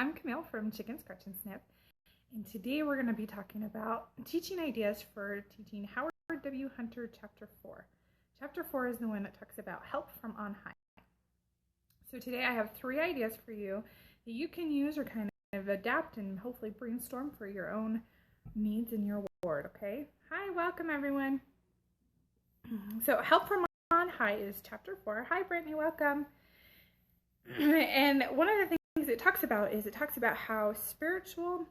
I'm Camille from Chicken Scratch and Snip, and today we're going to be talking about teaching ideas for teaching Howard W. Hunter Chapter 4. Chapter 4 is the one that talks about help from on high. So today I have 3 ideas for you that you can use or kind of adapt and hopefully brainstorm for your own needs in your ward, okay? Hi, welcome everyone. So help from on high is Chapter 4. Hi, Brittany, welcome. And one of the things it talks about how spiritual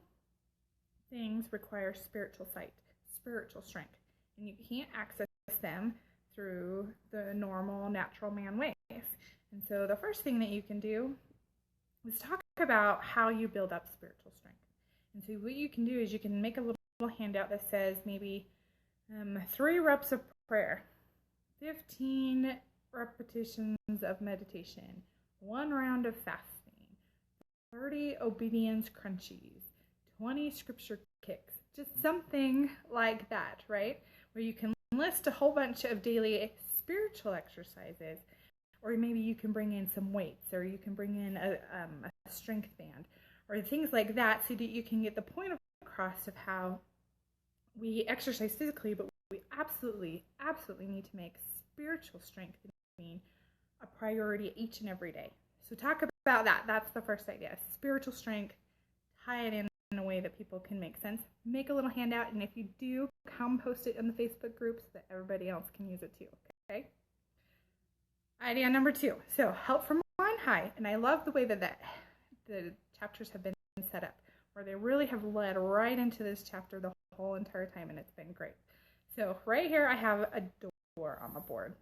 things require spiritual sight, spiritual strength, and you can't access them through the normal natural man ways. And so the first thing that you can do is talk about how you build up spiritual strength. And so what you can do is you can make a little handout that says maybe 3 reps of prayer, 15 repetitions of meditation, 1 round of fasting, 30 obedience crunchies, 20 scripture kicks, just something like that, right? Where you can list a whole bunch of daily spiritual exercises, or maybe you can bring in some weights, or you can bring in a strength band, or things like that, so that you can get the point across of how we exercise physically, but we absolutely need to make spiritual strength being a priority each and every day. So talk about that. That's the first idea. Spiritual strength, tie it in a way that people can make sense. Make a little handout, and if you do, come post it in the Facebook group so that everybody else can use it too, okay? Idea number 2. So help from on high. And I love the way that the chapters have been set up, where they really have led right into this chapter the whole entire time, and it's been great. So right here I have a door on the board.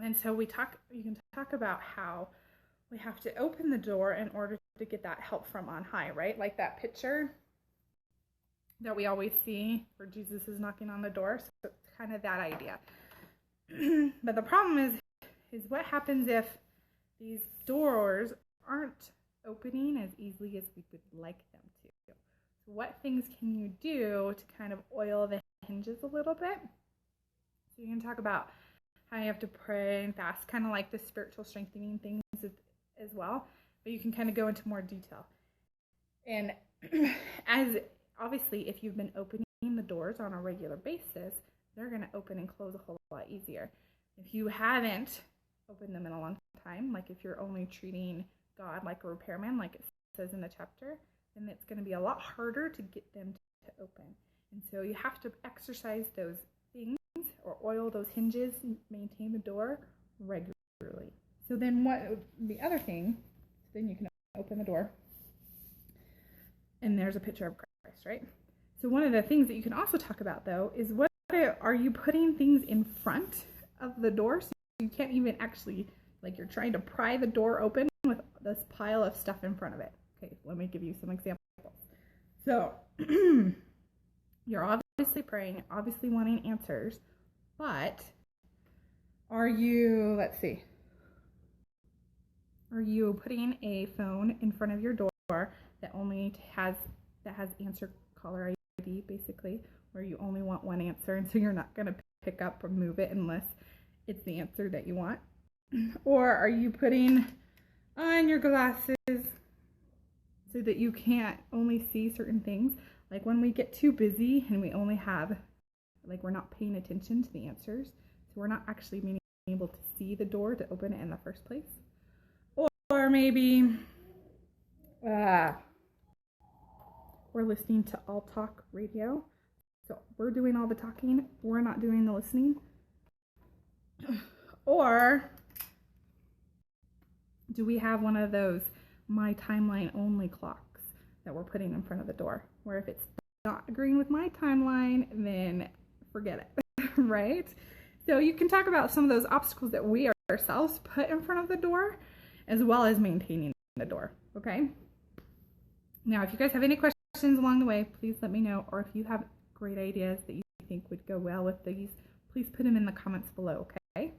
And so you can talk about how we have to open the door in order to get that help from on high, right? Like that picture that we always see where Jesus is knocking on the door. So it's kind of that idea. But the problem is what happens if these doors aren't opening as easily as we would like them to? So what things can you do to kind of oil the hinges a little bit? So you can talk about how you have to pray and fast, kind of like the spiritual strengthening things as well, but you can kind of go into more detail. And as obviously, if you've been opening the doors on a regular basis, they're going to open and close a whole lot easier. If you haven't opened them in a long time, like if you're only treating God like a repairman, like it says in the chapter, then it's going to be a lot harder to get them to open. And so you have to exercise those things or oil those hinges and maintain the door regularly. So then the other thing, then you can open the door and there's a picture of Christ, right? So one of the things that you can also talk about though is what are you putting things in front of the door so you can't even actually, like you're trying to pry the door open with this pile of stuff in front of it. Okay, let me give you some examples. So you're obviously praying, obviously wanting answers, but are you putting a phone in front of your door that only has answer caller ID, basically, where you only want one answer, and so you're not going to pick up or move it unless it's the answer that you want? Or are you putting on your glasses so that you can't only see certain things? Like when we get too busy and we only have, like we're not paying attention to the answers, so we're not actually being able to see the door to open it in the first place. Or maybe we're listening to All Talk Radio. So we're doing all the talking, we're not doing the listening. Or do we have one of those my timeline only clocks that we're putting in front of the door, where if it's not agreeing with my timeline, then forget it, right? So you can talk about some of those obstacles that we ourselves put in front of the door, as well as maintaining the door, okay? Now, if you guys have any questions along the way, please let me know, or if you have great ideas that you think would go well with these, please put them in the comments below, okay?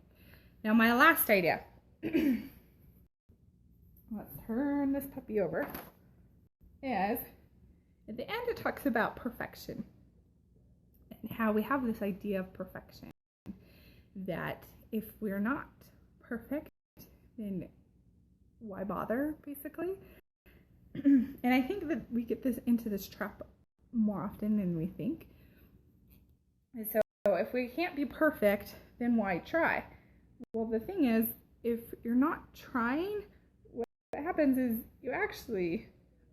Now, my last idea. Let's turn this puppy over. Is at the end it talks about perfection and how we have this idea of perfection, that if we're not perfect, then why bother, basically? And I think that we get into this trap more often than we think. And so if we can't be perfect, then why try? Well, the thing is, if you're not trying, what happens is you actually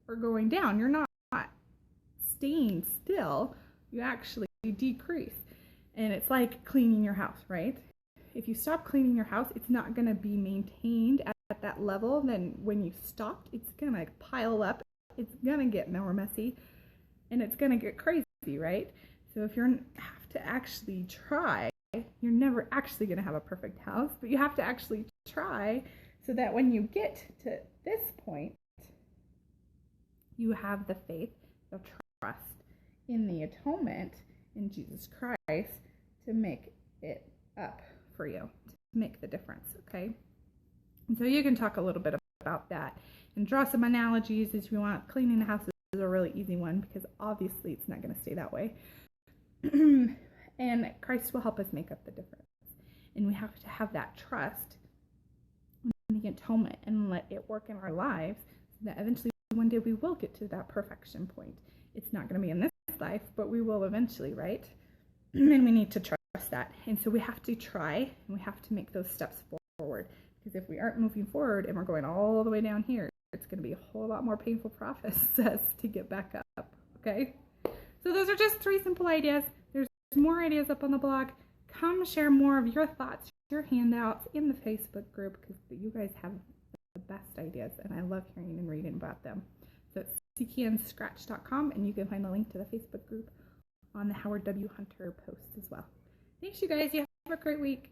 are going down. You're not staying still. You actually decrease. And it's like cleaning your house, right? If you stop cleaning your house, it's not going to be maintained at that level. Then when you stopped, it's going to pile up. It's going to get more messy, and it's going to get crazy, right? So if you have to actually try, you're never actually going to have a perfect house, but you have to actually try so that when you get to this point, you have the faith, the trust in the atonement in Jesus Christ to make it up for you, to make the difference, okay? And so you can talk a little bit about that and draw some analogies if you want. Cleaning the house is a really easy one because obviously it's not going to stay that way. And Christ will help us make up the difference. And we have to have that trust in the atonement and let it work in our lives so that eventually one day we will get to that perfection point. It's not going to be in this life, but we will eventually, right? And we need to trust that. And so we have to try, and we have to make those steps forward. Because if we aren't moving forward and we're going all the way down here, it's going to be a whole lot more painful process to get back up, okay? So those are just 3 simple ideas. There's more ideas up on the blog. Come share more of your thoughts, your handouts in the Facebook group, because you guys have the best ideas, and I love hearing and reading about them. So it's ckianscratch.com, and you can find the link to the Facebook group on the Howard W. Hunter post as well. Thanks, you guys. You have a great week.